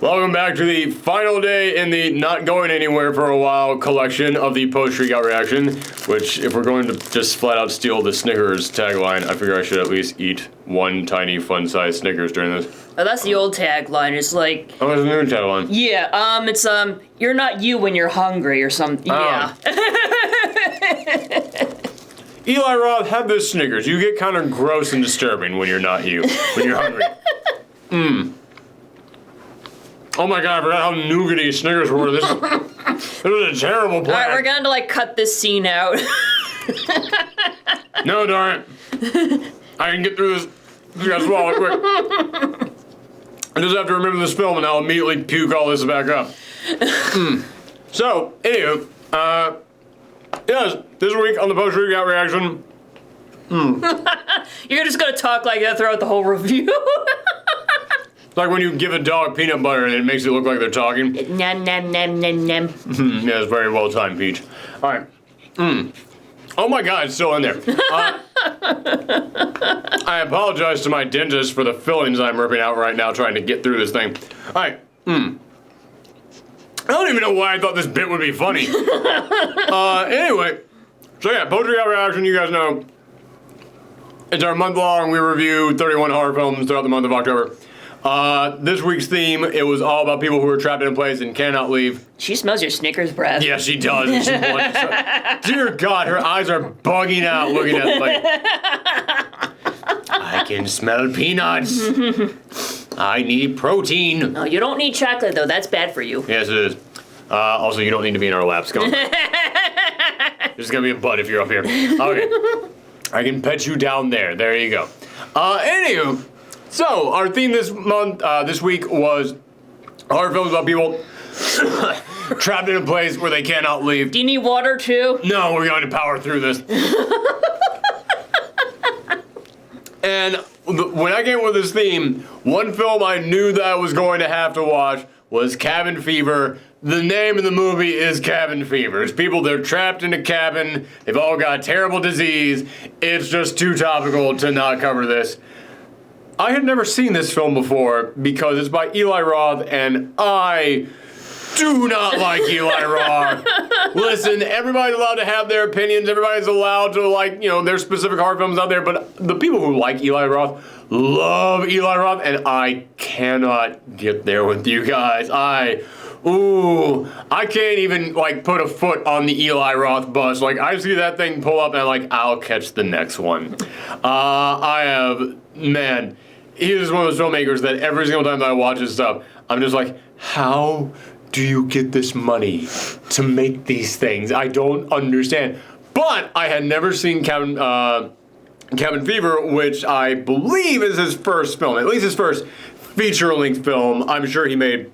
Welcome back to the final day in the not going anywhere for a while collection of the post-Shriek out reaction, which, if we're going to just flat out steal the Snickers tagline, I figure I should at least eat one tiny fun-sized Snickers during this. Oh, that's the old tagline. It's like... Oh, there's a new tagline. Yeah, it's, you're not you when you're hungry or something. Yeah. Eli Roth, have this Snickers. You get kind of gross and disturbing when you're not you, when you're hungry. Oh my god, I forgot how nougaty Snickers were. This was a terrible plan. Alright, we're gonna like cut this scene out. No, darn it. I can get through this. You gotta swallow it quick. I just have to remember this film and I'll immediately puke all this back up. So, anywho, yes, this week on the post-Shriek out reaction. You're just gonna talk like that throughout the whole review. It's like when you give a dog peanut butter and it makes it look like they're talking. Nom nom nom nom nom. Yeah, it's very well timed, Peach. All right. Oh my god, it's still in there. I apologize to my dentist for the fillings I'm ripping out right now trying to get through this thing. All right. I don't even know why I thought this bit would be funny. Anyway, so yeah, post-Shriek out reaction, you guys know. It's our month long. We review 31 horror films throughout the month of October. This week's theme, it was all about people who are trapped in a place and cannot leave. She smells your Snickers breath. Yeah, she does. And dear God, her eyes are bugging out looking at the plate. I can smell peanuts. I need protein. No, you don't need chocolate, though. That's bad for you. Yes, it is. Also, you don't need to be in our laps. Come on. There's gonna be a butt if you're up here. Okay. I can pet you down there. There you go. Anywho, so our theme this month, this week was horror films about people trapped in a place where they cannot leave. Do you need water, too? No, we're going to power through this. And when I came with this theme, one film I knew that I was going to have to watch was Cabin Fever. The name of the movie is Cabin Fever. It's people, they're trapped in a cabin. They've all got terrible disease. It's just too topical to not cover this. I had never seen this film before because it's by Eli Roth, and I do not like Eli Roth. Listen, everybody's allowed to have their opinions. Everybody's allowed to like, you know, there's specific horror films out there, but the people who like Eli Roth love Eli Roth, and I cannot get there with you guys. I can't even, like, put a foot on the Eli Roth bus. Like, I see that thing pull up, and I'm like, I'll catch the next one. He is one of those filmmakers that every single time that I watch his stuff, I'm just like, how do you get this money to make these things? I don't understand. But I had never seen Cabin Fever, which I believe is his first film, at least his first feature-length film. I'm sure he made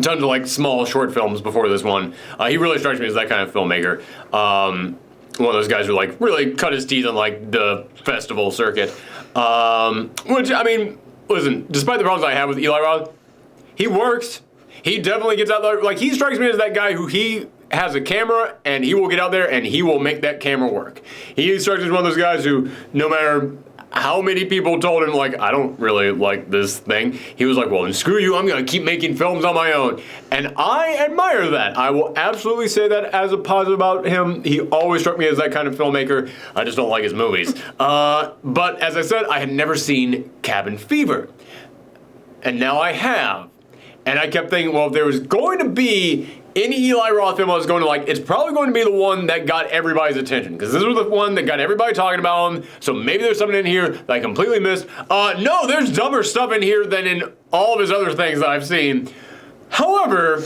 tons of like small short films before this one. He really strikes me as that kind of filmmaker. One of those guys who like really cut his teeth on like the festival circuit. Which, I mean, listen, despite the problems I have with Eli Roth, he works. He definitely gets out there. Like, he strikes me as that guy who he has a camera and he will get out there and he will make that camera work. He strikes me as one of those guys who, no matter how many people told him, like, I don't really like this thing, he was like, well, then screw you, I'm gonna keep making films on my own. And I admire that. I will absolutely say that as a positive about him. He always struck me as that kind of filmmaker. I just don't like his movies. But as I said, I had never seen Cabin Fever. And now I have. And I kept thinking, well, if there was going to be any Eli Roth film I was going to like, it's probably going to be the one that got everybody's attention, because this was the one that got everybody talking about him, so maybe there's something in here that I completely missed. No, there's dumber stuff in here than in all of his other things that I've seen. However,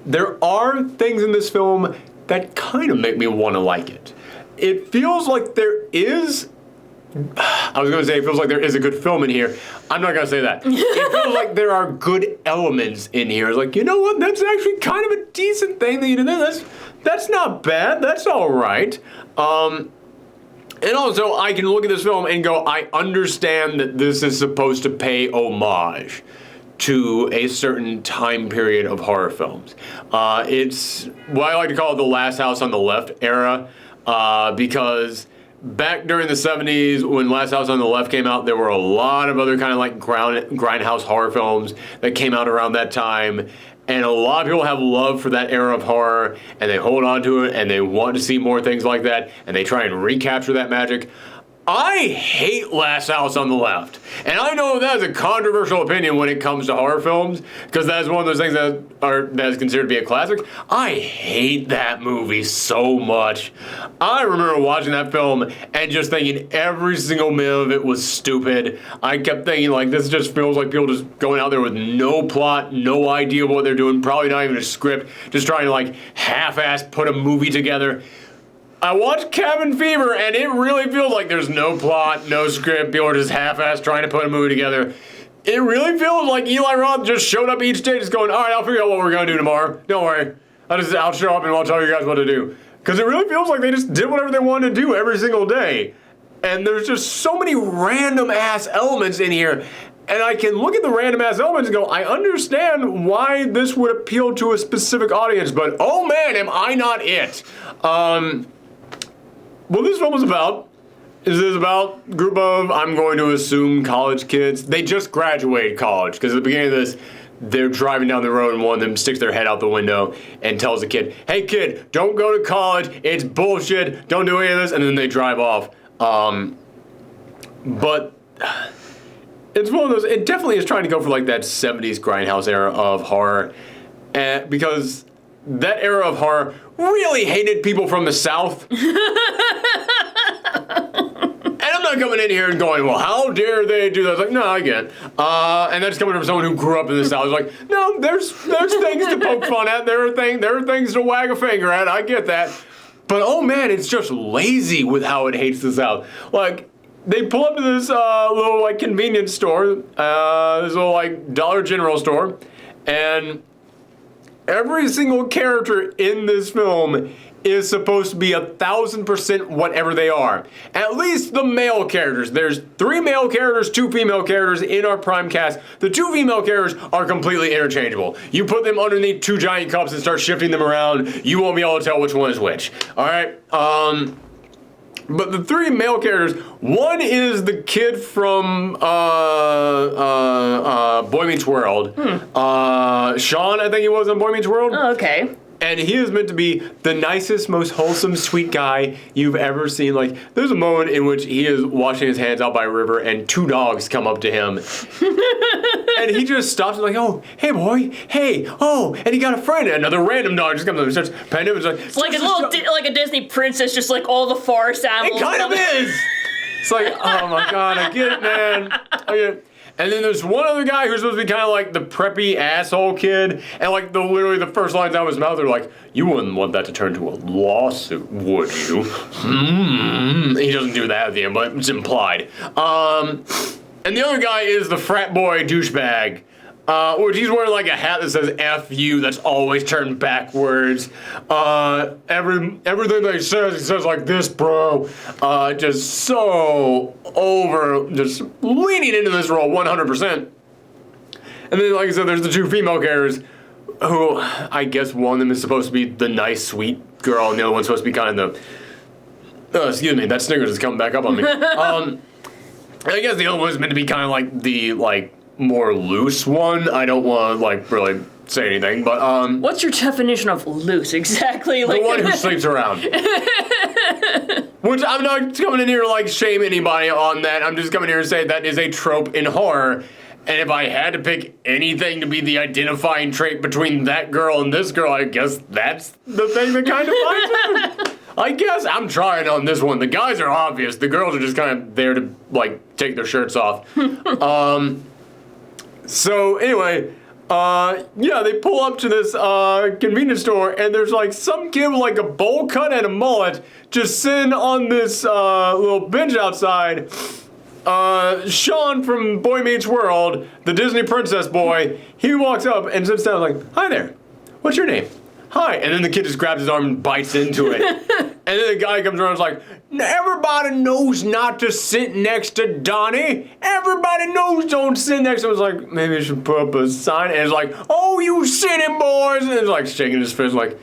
there are things in this film that kind of make me want to like it. It feels like there is... I was going to say it feels like there is a good film in here. I'm not going to say that. It feels like there are good elements in here. It's like, you know what? That's actually kind of a decent thing that you did. That's not bad. That's all right. And also, I can look at this film and go, I understand that this is supposed to pay homage to a certain time period of horror films. It's what I like to call the Last House on the Left era, because back during the 70s when Last House on the Left came out, there were a lot of other kind of like grindhouse horror films that came out around that time. And a lot of people have love for that era of horror, and they hold on to it, and they want to see more things like that, and they try and recapture that magic. I hate Last House on the Left. And I know that is a controversial opinion when it comes to horror films, because that's one of those things that is considered to be a classic. I hate that movie so much. I remember watching that film and just thinking every single minute of it was stupid. I kept thinking, like, this just feels like people just going out there with no plot, no idea what they're doing, probably not even a script, just trying to, like, half-ass put a movie together. I watched Cabin Fever, and it really feels like there's no plot, no script. People are just half-assed trying to put a movie together. It really feels like Eli Roth just showed up each day just going, all right, I'll figure out what we're going to do tomorrow. Don't worry. I'll show up and I'll tell you guys what to do. Because it really feels like they just did whatever they wanted to do every single day. And there's just so many random-ass elements in here. And I can look at the random-ass elements and go, I understand why this would appeal to a specific audience, but oh man, am I not it. What this film is about about a group of, I'm going to assume, college kids. They just graduated college, because at the beginning of this, they're driving down the road and one of them sticks their head out the window and tells the kid, hey kid, don't go to college, it's bullshit, don't do any of this, and then they drive off. But it's one of those, it definitely is trying to go for like that 70s grindhouse era of horror, because that era of horror really hated people from the South. And I'm not coming in here and going, well, how dare they do that? It's like, no, I get it. And that's coming from someone who grew up in the South. It's like, no, there's things to poke fun at. There are things to wag a finger at. I get that. But oh man, it's just lazy with how it hates the South. Like, they pull up to this little like convenience store, this little like Dollar General store, and every single character in this film is supposed to be 1,000% whatever they are. At least the male characters. There's 3 male characters, 2 female characters in our prime cast. The 2 female characters are completely interchangeable. You put them underneath 2 giant cups and start shifting them around, you won't be able to tell which one is which. Alright? But the 3 male characters, one is the kid from Boy Meets World. Sean, I think he was on Boy Meets World. Oh, okay. And he is meant to be the nicest, most wholesome, sweet guy you've ever seen. Like, there's a moment in which he is washing his hands out by a river and 2 dogs come up to him. And he just stops and like, oh, hey boy, hey, oh, and he got a friend. And another random dog just comes up and starts petting him. It's like a little, like a Disney princess, just like all the forest animals. It kind of is. It's like, oh my God, I get it, man. I get it. And then there's one other guy who's supposed to be kind of like the preppy asshole kid, and like literally the first lines out of his mouth are like, "You wouldn't want that to turn to a lawsuit, would you?" He doesn't do that at the end, but it's implied. And the other guy is the frat boy douchebag, which he's wearing like a hat that says "F you" that's always turned backwards. Everything that he says like this, bro. Just so over, just leaning into this role 100%. And then, like I said, there's the 2 female characters who I guess one of them is supposed to be the nice, sweet girl, and the other one's supposed to be kind of the. Excuse me, that Snickers is coming back up on me. I guess the other one is meant to be kind of like the more loose one. I don't want to like really say anything, but what's your definition of loose exactly? Like the one who sleeps around. Which I'm not coming in here to like shame anybody on that. I'm just coming here to say that is a trope in horror. And if I had to pick anything to be the identifying trait between that girl and this girl, I guess that's the thing that kind of finds it. I guess I'm trying on this one. The guys are obvious. The girls are just kind of there to like take their shirts off. So anyway, yeah, they pull up to this convenience store, and there's like some kid with like a bowl cut and a mullet just sitting on this little bench outside. Sean from Boy Meets World, the Disney princess boy, he walks up and sits down like, "Hi there, what's your name?" "Hi," and then the kid just grabs his arm and bites into it. And then the guy comes around and is like, "Everybody knows not to sit next to Donnie. Everybody knows don't sit next to him." It's like, maybe I should put up a sign. And it's like, "Oh, you sitting boys." And it's like shaking his fist like,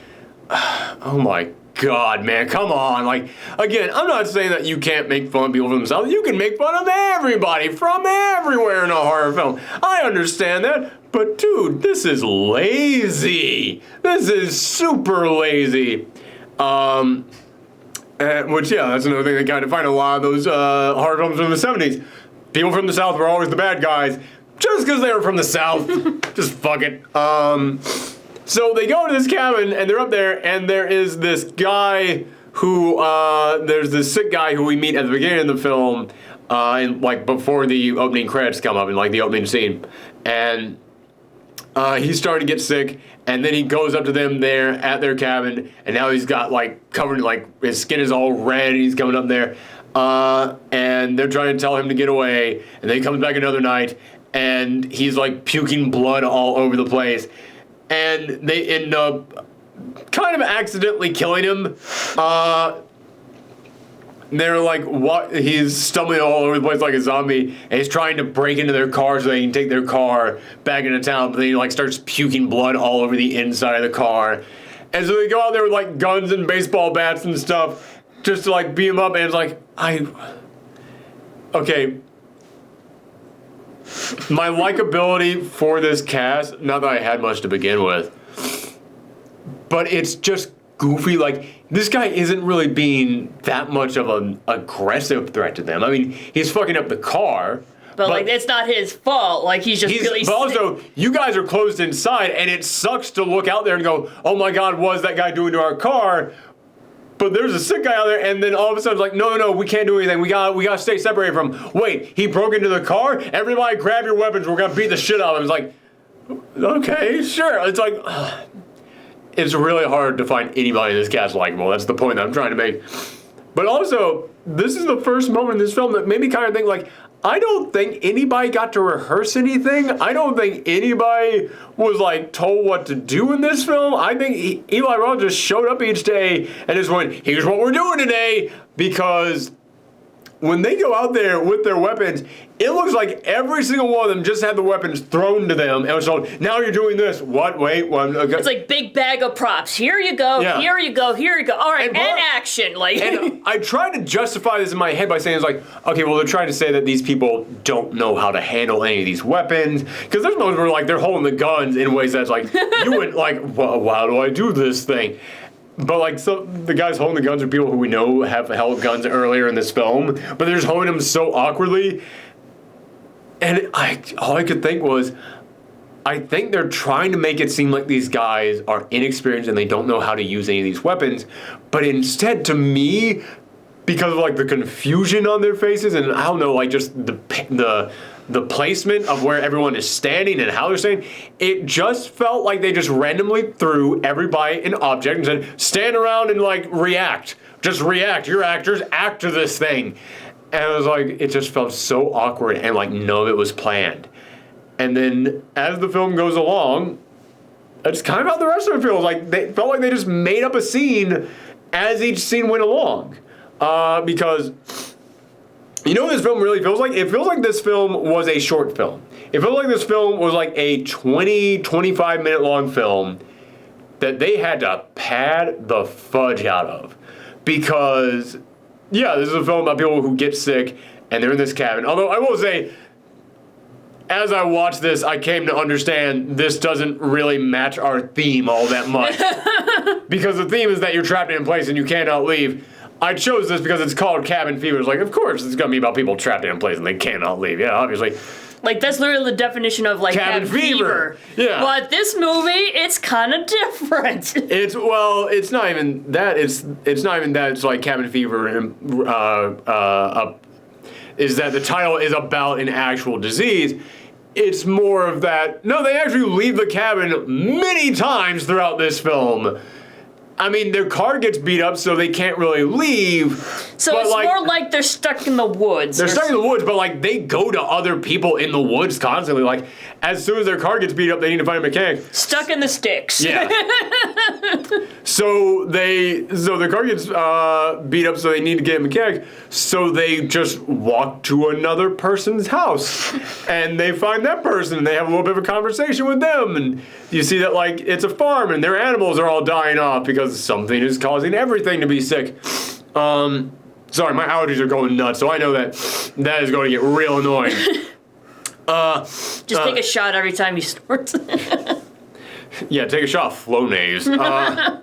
oh my God, man, come on. Like, again, I'm not saying that you can't make fun of people from themselves. You can make fun of everybody from everywhere in a horror film. I understand that. But, dude, this is lazy. This is super lazy. Which, yeah, that's another thing they kind of find a lot of those horror films from the 70s. People from the South were always the bad guys. Just because they were from the South. Just fuck it. So they go to this cabin, and they're up there, and there is this guy who, there's this sick guy who we meet at the beginning of the film, and, like, before the opening credits come up, in, like, the opening scene. And he's starting to get sick, and then he goes up to them there at their cabin, and now he's got, like, covered, like, his skin is all red, and he's coming up there. And they're trying to tell him to get away, and then he comes back another night, and he's, like, puking blood all over the place. And they end up kind of accidentally killing him. They're like, what? He's stumbling all over the place like a zombie, and he's trying to break into their car so they can take their car back into town, but then he like starts puking blood all over the inside of the car. And so they go out there with like guns and baseball bats and stuff just to like beat him up, and it's like, okay. My likability for this cast, not that I had much to begin with, but it's just goofy. Like, this guy isn't really being that much of an aggressive threat to them. I mean, he's fucking up the car. But like, it's not his fault. Like, he's really But also, you guys are closed inside, and it sucks to look out there and go, oh my God, what is that guy doing to our car? But there's a sick guy out there, and then all of a sudden it's like, no, we can't do anything. We gotta stay separated from him. Wait, he broke into the car? Everybody grab your weapons. We're gonna beat the shit out of him. It's like, okay, sure. It's like, it's really hard to find anybody in this cast likable. That's the point that I'm trying to make. But also, this is the first moment in this film that made me kind of think, like, I don't think anybody got to rehearse anything. I don't think anybody was, like, told what to do in this film. I think Eli Roth just showed up each day and just went, here's what we're doing today, because when they go out there with their weapons, it looks like every single one of them just had the weapons thrown to them and was told, now you're doing this. What? Wait. What? Okay. It's like big bag of props. Here you go. Yeah. Here you go. Here you go. All right. And action. Like. And I tried to justify this in my head by saying, it's like, okay, well, they're trying to say that these people don't know how to handle any of these weapons. Because there's moments where, like, they're holding the guns in ways that's like, you wouldn't, like, well, how do I do this thing? But, like, so the guys holding the guns are people who we know have held guns earlier in this film, but they're just holding them so awkwardly. And all I could think was, I think they're trying to make it seem like these guys are inexperienced and they don't know how to use any of these weapons. But instead, to me, because of, like, the confusion on their faces and, I don't know, like, just the placement of where everyone is standing and how they're standing, it just felt like they just randomly threw everybody an object and said, stand around and, like, react. Just react. You're actors. Act to this thing. And I was like, it just felt so awkward and, like, none of it was planned. And then as the film goes along, it's kind of how the rest of it feels. Like, they felt like they just made up a scene as each scene went along. Because... you know what this film really feels like? It feels like this film was a short film. It feels like this film was like a 20, 25 minute long film that they had to pad the fudge out of. Because, yeah, this is a film about people who get sick and they're in this cabin. Although I will say, as I watched this, I came to understand this doesn't really match our theme all that much. Because the theme is that you're trapped in a place and you cannot leave. I chose this because it's called Cabin Fever. It's like, of course, it's gonna be about people trapped in a place and they cannot leave. Yeah, obviously. Like, that's literally the definition of, like, cabin fever. Yeah. But this movie, it's kind of different. It's not even that. It's not even that. It's like Cabin Fever is that the title is about an actual disease. It's more of that. No, they actually leave the cabin many times throughout this film. I mean, their car gets beat up, so they can't really leave. So it's like, more like they're stuck in the woods. They're stuck in the woods, but, like, they go to other people in the woods constantly. Like, as soon as their car gets beat up, they need to find a mechanic. Stuck in the sticks. Yeah. So the car gets beat up, so they need to get a mechanic. So they just walk to another person's house, and they find that person, and they have a little bit of a conversation with them, and you see that like it's a farm, and their animals are all dying off because something is causing everything to be sick. Sorry, my allergies are going nuts, so I know that is going to get real annoying. Just take a shot every time you snort. Yeah, take a shot of Flonase.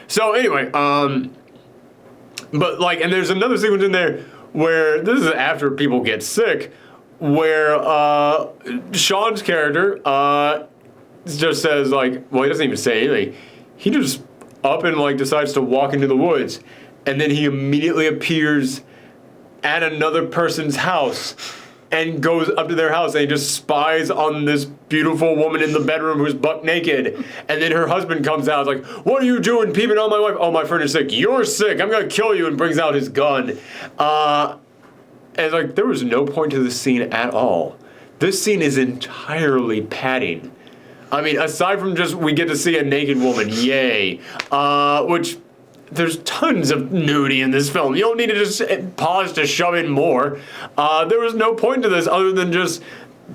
So anyway, but like, and there's another sequence in there where this is after people get sick, where Sean's character just says like, well, he doesn't even say anything. He just up and like decides to walk into the woods, and then he immediately appears at another person's house. And goes up to their house and he just spies on this beautiful woman in the bedroom who's buck naked. And then her husband comes out like, what are you doing peeping on my wife? Oh, my friend is sick. You're sick. I'm going to kill you. And brings out his gun. And like, there was no point to this scene at all. This scene is entirely padding. I mean, aside from just we get to see a naked woman, yay. Which... There's tons of nudity in this film. You don't need to just pause to shove in more. There was no point to this other than just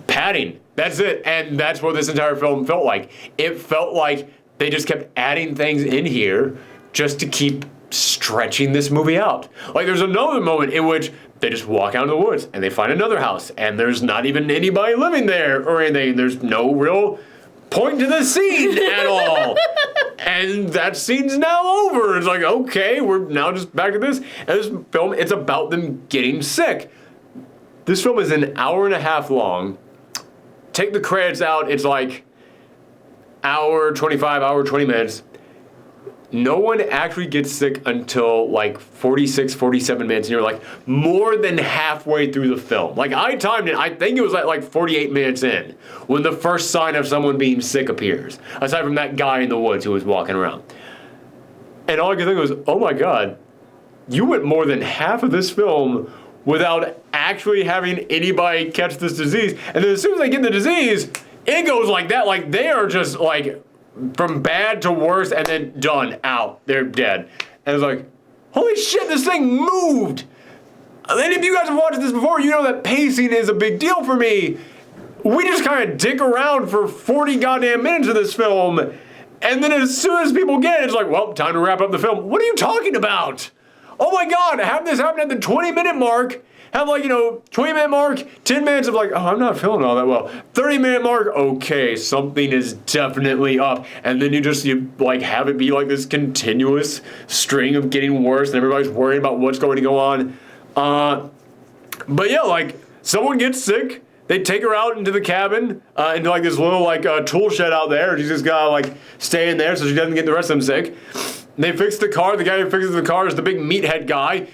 padding. That's it. And that's what this entire film felt like. It felt like they just kept adding things in here just to keep stretching this movie out. Like there's another moment in which they just walk out in the woods and they find another house and there's not even anybody living there or anything. There's no real point to the scene at all. And that scene's now over. It's like, okay, we're now just back to this. And this film, it's about them getting sick. This film is an hour and a half long. Take the credits out, it's like hour 25, hour 20 minutes. No one actually gets sick until like 46, 47 minutes, and you're like more than halfway through the film. Like I timed it, I think it was like 48 minutes in when the first sign of someone being sick appears, aside from that guy in the woods who was walking around. And all I could think was, oh my God, you went more than half of this film without actually having anybody catch this disease. And then as soon as they get the disease, it goes like that. Like they are just like from bad to worse and then done, out. They're dead. And it's like, holy shit, this thing moved. And if you guys have watched this before, you know that pacing is a big deal for me. We just kind of dick around for 40 goddamn minutes of this film. And then as soon as people get it, it's like, well, time to wrap up the film. What are you talking about? Oh my God, have this happen at the 20-minute mark. Have 20-minute mark, 10 minutes of like, oh, I'm not feeling all that well. 30-minute mark, okay, something is definitely up. And then you have it be like this continuous string of getting worse and everybody's worried about what's going to go on. But yeah, like, someone gets sick, they take her out into the cabin, into like this little tool shed out there. She's just gotta stay in there so she doesn't get the rest of them sick. They fix the car. The guy who fixes the car is the big meathead guy.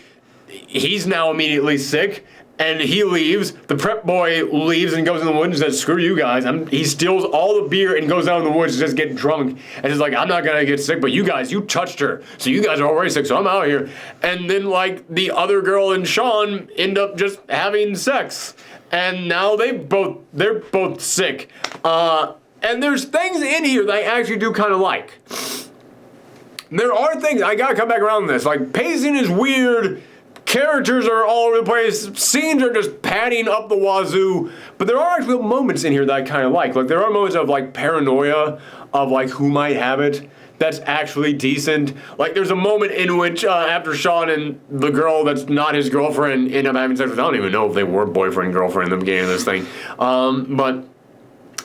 He's now immediately sick, and he leaves. The prep boy leaves and goes in the woods and says, screw you guys. He steals all the beer and goes down in the woods to just get drunk. And he's like, I'm not going to get sick, but you guys, you touched her. So you guys are already sick, so I'm out here. And then, the other girl and Sean end up just having sex. And now they're both sick. And there's things in here that I actually do kind of like. There are things, I got to come back around to this. Pacing is weird. Characters are all over the place. Scenes are just padding up the wazoo. But there are actual moments in here that I kind of like. There are moments of paranoia of who might have it. That's actually decent. There's a moment in which after Sean and the girl that's not his girlfriend end up having sex with, I don't even know if they were boyfriend girlfriend in the beginning of this thing. But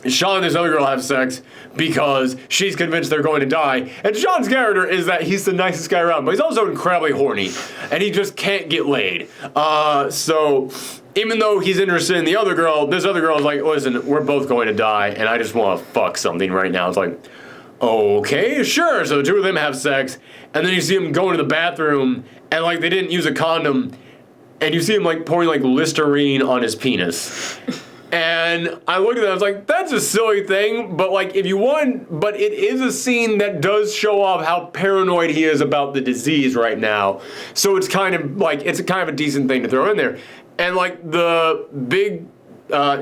Sean and this other girl have sex because she's convinced they're going to die. And Sean's character is that he's the nicest guy around, but he's also incredibly horny, and he just can't get laid. So even though he's interested in the other girl, this other girl is like, listen, we're both going to die, and I just want to fuck something right now. It's like, okay, sure. So the two of them have sex, and then you see them go into the bathroom, and they didn't use a condom, and you see him pouring Listerine on his penis. And I looked at that, I was like, that's a silly thing, but if you want, but it is a scene that does show off how paranoid he is about the disease right now. So it's kind of it's kind of a decent thing to throw in there. And the big,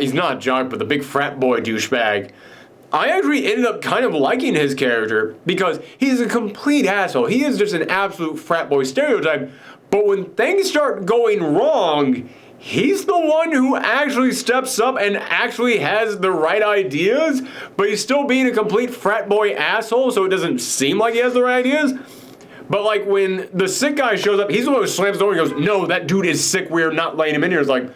he's not a jock, but the big frat boy douchebag, I actually ended up kind of liking his character because he's a complete asshole. He is just an absolute frat boy stereotype. But when things start going wrong, he's the one who actually steps up and actually has the right ideas, but he's still being a complete frat boy asshole, so it doesn't seem like he has the right ideas. But like when the sick guy shows up, he's the one who slams the door and goes, "No, that dude is sick. We're not letting him in here." It's like,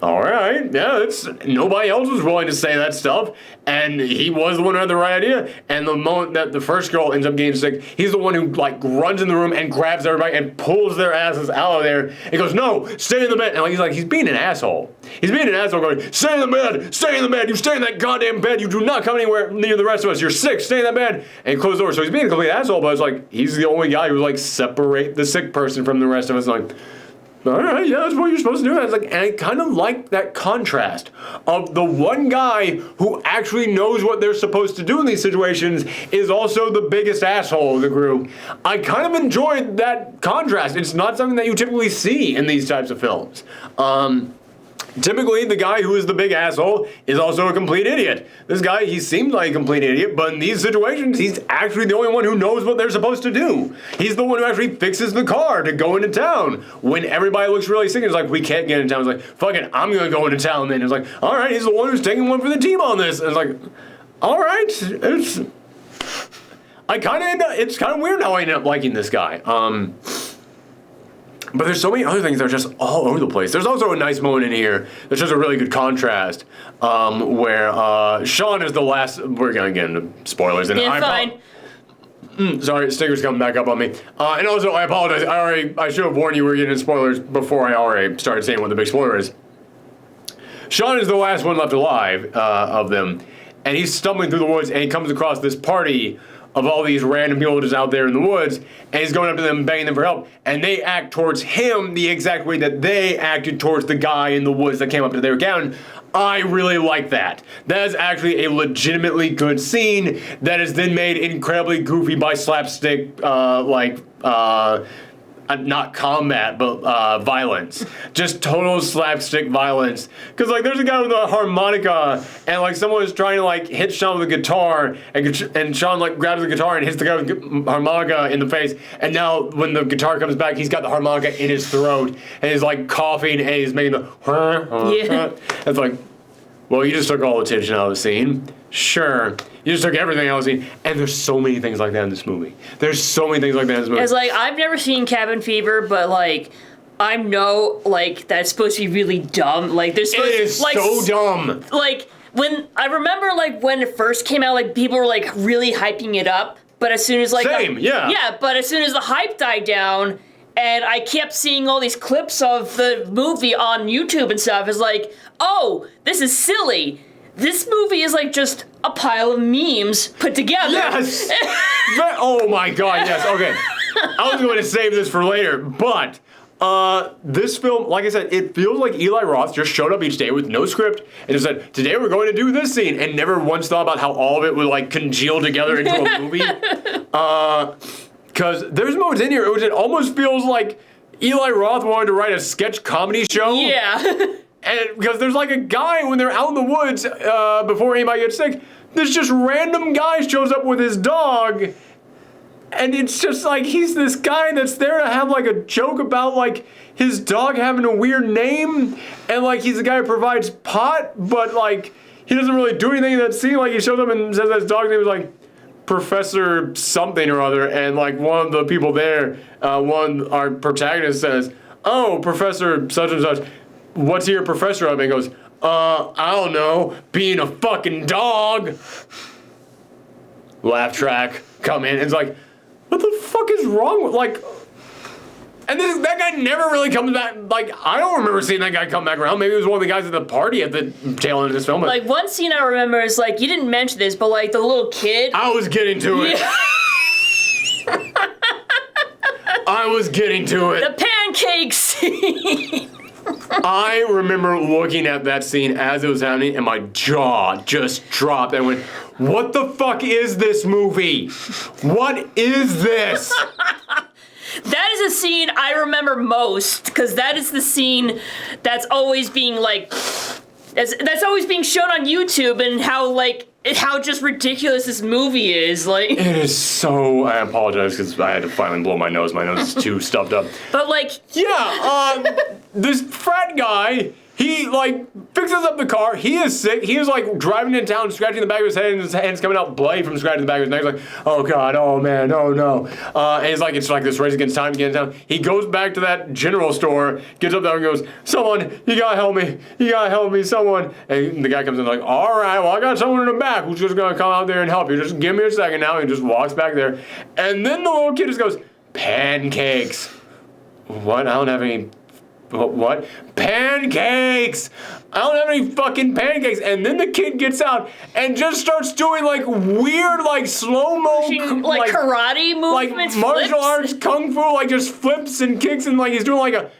all right, yeah, nobody else was willing to say that stuff, and he was the one who had the right idea. And the moment that the first girl ends up getting sick, he's the one who like runs in the room and grabs everybody and pulls their asses out of there. And goes, "No, stay in the bed." And he's being an asshole. He's being an asshole, going, "Stay in the bed, stay in the bed. You stay in that goddamn bed. You do not come anywhere near the rest of us. You're sick. Stay in that bed." And close the door. So he's being a complete asshole, but it's like he's the only guy who like separate the sick person from the rest of us. Like, all right, yeah, that's what you're supposed to do. And I kind of like that contrast of the one guy who actually knows what they're supposed to do in these situations is also the biggest asshole of the group. I kind of enjoyed that contrast. It's not something that you typically see in these types of films. Typically, the guy who is the big asshole is also a complete idiot. This guy, he seems like a complete idiot, but in these situations, he's actually the only one who knows what they're supposed to do. He's the one who actually fixes the car to go into town. When everybody looks really sick, it's like, we can't get into town. It's like, fuck it, I'm going to go into town then. It's like, all right, he's the one who's taking one for the team on this. And it's like, all right, it's kind of weird how I ended up liking this guy. But there's so many other things that are just all over the place. There's also a nice moment in here that's just a really good contrast, where Sean is the last. We're gonna get into spoilers, and fine. Sorry, Stinker's coming back up on me. And also, I apologize. I should have warned you we were getting into spoilers before I already started saying what the big spoiler is. Sean is the last one left alive of them, and he's stumbling through the woods, and he comes across this party of all these random people just out there in the woods, and he's going up to them, begging them for help, and they act towards him the exact way that they acted towards the guy in the woods that came up to their cabin. I really like that. That is actually a legitimately good scene that is then made incredibly goofy by slapstick, not combat, but violence. Just total slapstick violence. Because, like, there's a guy with a harmonica, and, like, someone is trying to, like, hit Sean with a guitar, and Sean, like, grabs the guitar and hits the guy with the harmonica in the face, and now, when the guitar comes back, he's got the harmonica in his throat, and he's, like, coughing, and he's making the yeah. It's like, well, you just took all the tension out of the scene. Sure. You just took everything out of the scene. And there's so many things like that in this movie. There's so many things like that in this movie. It's like, I've never seen Cabin Fever, but, like, I know, like, that's supposed to be really dumb. Like, there's supposed to be like, so dumb. Like, I remember, like, when it first came out, like, people were, like, really hyping it up. But as soon as, like... Yeah, but as soon as the hype died down, and I kept seeing all these clips of the movie on YouTube and stuff, it's like, oh, this is silly. This movie is like just a pile of memes put together. Yes! Oh my god, yes, okay. I was going to save this for later, but this film, like I said, it feels like Eli Roth just showed up each day with no script and just said, today we're going to do this scene, and never once thought about how all of it would like congeal together into a movie. Because there's moments in here which it almost feels like Eli Roth wanted to write a sketch comedy show. Yeah. And because there's like a guy when they're out in the woods before anybody gets sick, this just random guy shows up with his dog, and it's just like he's this guy that's there to have like a joke about like his dog having a weird name, and like he's the guy who provides pot, but like he doesn't really do anything in that scene. Like he shows up and says that his dog's name is like Professor something or other, and like one of the people there, our protagonist says, "Oh, Professor such and such. What's he your professor of?" And he goes, I don't know, being a fucking dog. Laugh track, come in, and it's like, what the fuck is wrong with, like, and that guy never really comes back, like, I don't remember seeing that guy come back around. Maybe it was one of the guys at the party at the tail end of this film. Like, one scene I remember is, like, you didn't mention this, but, like, the little kid. I was getting to it. Yeah. I was getting to it. The pancakes scene. I remember looking at that scene as it was happening, and my jaw just dropped. And I went, what the fuck is this movie? What is this? That is a scene I remember most, because that is the scene that's always being, like, That's always being shown on YouTube, and how just ridiculous this movie is. Like, it is so. I apologize because I had to finally blow my nose. My nose is too stuffed up. But like, yeah, this frat guy. He, fixes up the car. He is sick. He is, driving in town, scratching the back of his head, and his hand's coming out bloody from scratching the back of his neck. He's like, oh, God, oh, man, oh, no. And he's like, it's like this race against time to get in town. He goes back to that general store, gets up there and goes, someone, you gotta help me. You gotta help me, someone. And the guy comes in like, all right, well, I got someone in the back who's just gonna come out there and help you. Just give me a second now. He just walks back there. And then the little kid just goes, pancakes. What? I don't have any... What? Pancakes! I don't have any fucking pancakes. And then the kid gets out and just starts doing weird slow-mo karate movements, martial arts, kung fu, just flips and kicks and he's doing a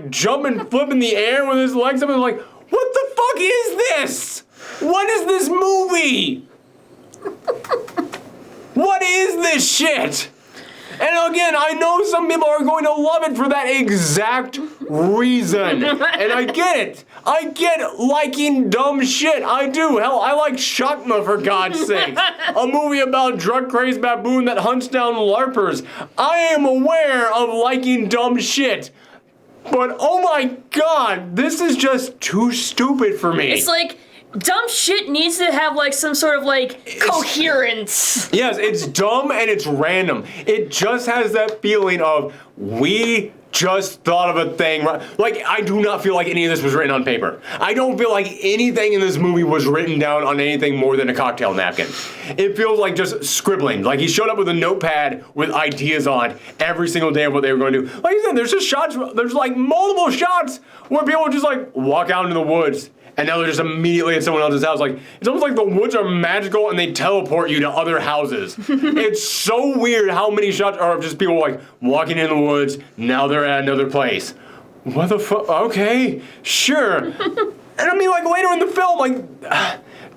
jump and flip in the air with his legs up and what the fuck is this? What is this movie? What is this shit? And again, I know some people are going to love it for that exact reason. And I get it. I get liking dumb shit. I do. Hell, I like Shakma, for God's sake. A movie about drug-crazed baboon that hunts down LARPers. I am aware of liking dumb shit. But oh my God, this is just too stupid for me. It's dumb shit needs to have some sort of coherence. Yes, it's dumb and it's random. It just has that feeling of we just thought of a thing. I do not feel like any of this was written on paper. I don't feel like anything in this movie was written down on anything more than a cocktail napkin. It feels like just scribbling. He showed up with a notepad with ideas on every single day of what they were going to do. Like you said, there's just shots, there's multiple shots where people just walk out into the woods. And now they're just immediately at someone else's house. It's almost like the woods are magical and they teleport you to other houses. It's so weird how many shots are of just people walking in the woods. Now they're at another place. What the fuck? Okay, sure. And I mean, later in the film,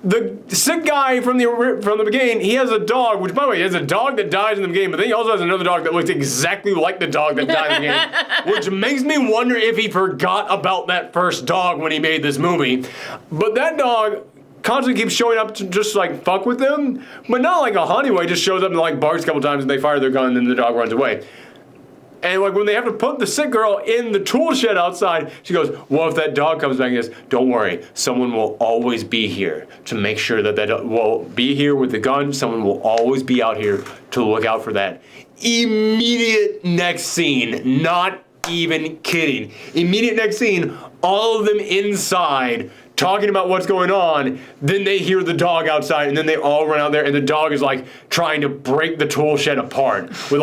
the sick guy from the beginning, he has a dog, which, by the way, he has a dog that dies in the beginning, but then he also has another dog that looks exactly like the dog that died in the beginning, which makes me wonder if he forgot about that first dog when he made this movie. But that dog constantly keeps showing up to just, fuck with them, but not like a honey way, just shows up and, barks a couple times and they fire their gun and then the dog runs away. And when they have to put the sick girl in the tool shed outside, she goes, well, if that dog comes back, he goes, don't worry, someone will always be here to make sure that will be here with the gun. Someone will always be out here to look out for that. Immediate next scene, not even kidding. Immediate next scene, all of them inside talking about what's going on, then they hear the dog outside, and then they all run out there, and the dog is trying to break the tool shed apart with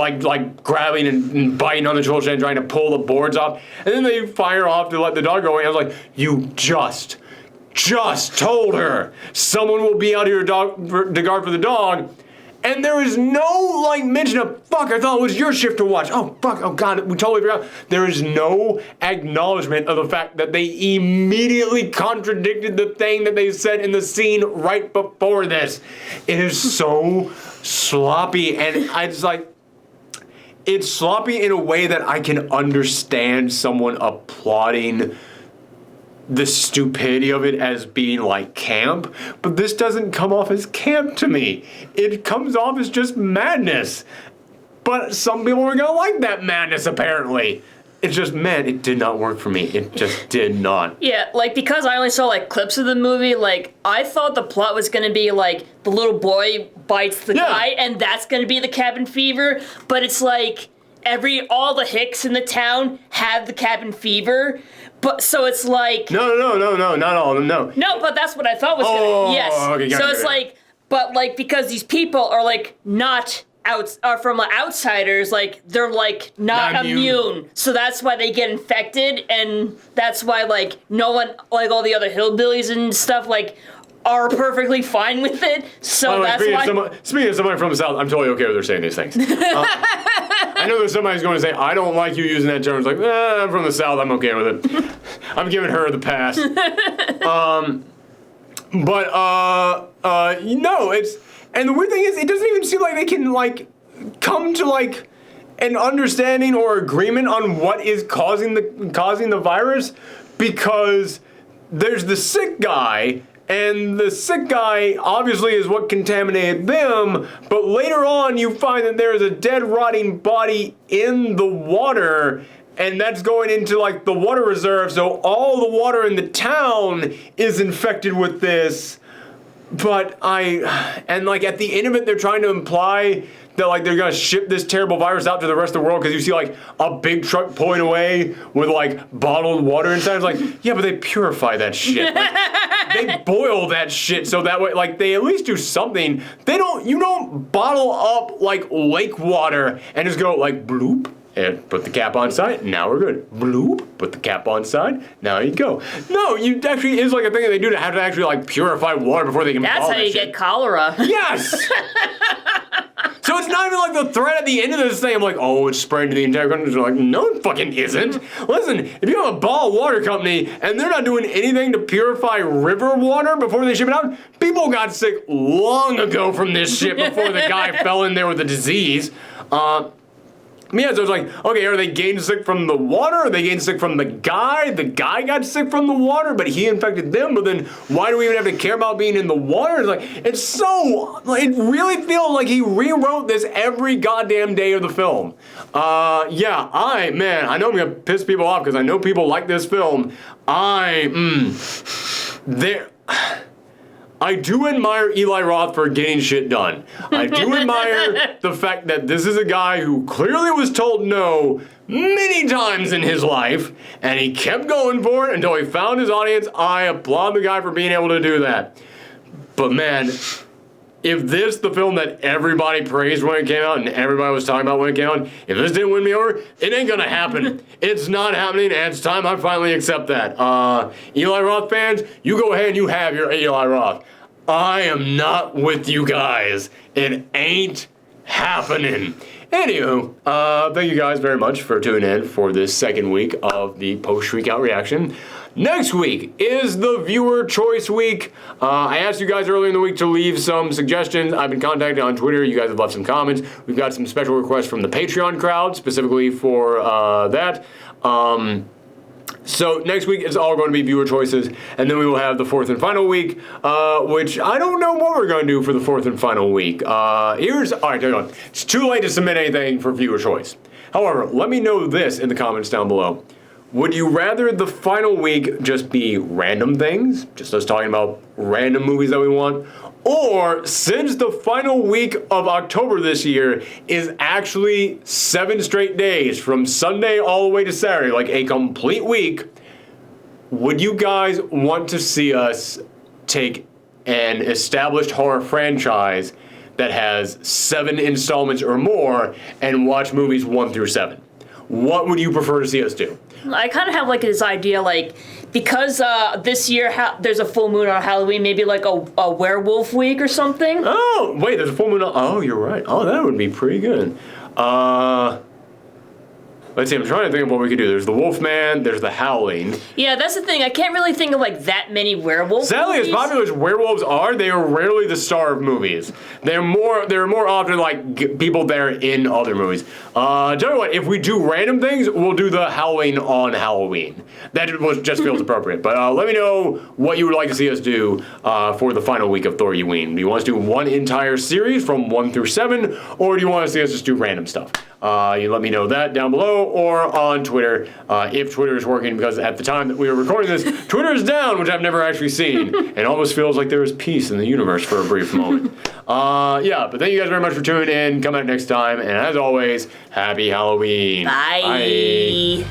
grabbing and biting on the tool shed and trying to pull the boards off, and then they fire off to let the dog go away. I was like, you just told her someone will be out here to guard for the dog. And there is no, mention of, fuck, I thought it was your shift to watch. Oh, fuck, oh, God, we totally forgot. There is no acknowledgement of the fact that they immediately contradicted the thing that they said in the scene right before this. It is so sloppy, and I just, it's sloppy in a way that I can understand someone applauding the stupidity of it as being camp, but this doesn't come off as camp to me. It comes off as just madness. But some people are gonna like that madness, apparently. It's just, man, it did not work for me. It just did not. Yeah, because I only saw clips of the movie, I thought the plot was gonna be the little boy bites the guy and that's gonna be the cabin fever, but it's all the hicks in the town have the cabin fever. But so it's No, not all of them, no. No, but that's what I thought was gonna. Yes. Okay, so it's but because these people are not are from outsiders, they're not immune. So that's why they get infected, and that's why no one all the other hillbillies and stuff are perfectly fine with it. So that's why. Speaking of somebody from the South, I'm totally okay with her saying these things. I know there's somebody who's going to say, I don't like you using that term. It's I'm from the South, I'm okay with it. I'm giving her the pass. It's, and the weird thing is, it doesn't even seem like they can, come to, an understanding or agreement on what is causing the virus, because there's the sick guy, and the sick guy obviously is what contaminated them, but later on you find that there's a dead, rotting body in the water, and that's going into like the water reserve, so all the water in the town is infected with this. But and like at the end of it, they're trying to imply that like they're gonna ship this terrible virus out to the rest of the world because you see like a big truck pulling away with like bottled water inside. It's like, yeah, but they purify that shit. Like, they boil that shit so that way, like they at least do something. You don't bottle up like lake water and just go like bloop. And put the cap on side, now we're good. Bloop, put the cap on side, now you go. No, you actually is like a thing that they do to have to actually like purify water before they can That's how you get cholera. Yes! So it's not even like the threat at the end of this thing. I'm like, oh, it's spreading to the entire country. They're like, no, it fucking isn't. Listen, if you have a ball water company and they're not doing anything to purify river water before they ship it out, people got sick long ago from this shit before the guy fell in there with a disease. Yeah, so it's like, okay, are they getting sick from the water? Are they getting sick from the guy? The guy got sick from the water, but he infected them, but then why do we even have to care about being in the water? It really feels like he rewrote this every goddamn day of the film. I know I'm gonna piss people off because I know people like this film. I do admire Eli Roth for getting shit done. I do admire the fact that this is a guy who clearly was told no many times in his life, and he kept going for it until he found his audience. I applaud the guy for being able to do that. But man, if this, the film that everybody praised when it came out and everybody was talking about when it came out, if this didn't win me over, it ain't gonna happen. It's not happening, and it's time I finally accept that. Eli Roth fans, you go ahead and you have your Eli Roth. I am not with you guys. It ain't happening. Anywho, thank you guys very much for tuning in for this second week of the post-Shriek Out reaction. Next week is the viewer choice week. I asked you guys earlier in the week to leave some suggestions. I've been contacted on Twitter. You guys have left some comments. We've got some special requests from the Patreon crowd specifically for that. So next week is all going to be viewer choices, and then we will have the fourth and final week, which I don't know what we're going to do for the fourth and final week. All right, hang on. It's too late to submit anything for viewer choice. However, let me know this in the comments down below. Would you rather the final week just be random things, just us talking about random movies that we want, or since the final week of October this year is actually 7 straight days from Sunday all the way to Saturday, like a complete week, would you guys want to see us take an established horror franchise that has 7 installments or more and watch movies 1 through 7? What would you prefer to see us do? I kind of have like this idea, like, because this year there's a full moon on Halloween, maybe like a werewolf week or something. Oh, wait, there's a full moon on... Oh, you're right. Oh, that would be pretty good. Let's see, I'm trying to think of what we could do. There's the Wolfman, there's the Howling. Yeah, that's the thing. I can't really think of like that many werewolf Sadly, movies. as popular as werewolves are, they are rarely the star of movies. They're more often like people there in other movies. Tell you what, if we do random things, we'll do the Howling on Halloween. That just feels appropriate. But let me know what you would like to see us do for the final week of Thorgiween. Do you want us to do one entire series from 1 through 7, or do you want to see us just do random stuff? You let me know that down below or on Twitter, if Twitter is working, because at the time that we were recording this, Twitter is down, which I've never actually seen. It almost feels like there is peace in the universe for a brief moment. But thank you guys very much for tuning in. Come back next time, and as always, happy Halloween. Bye.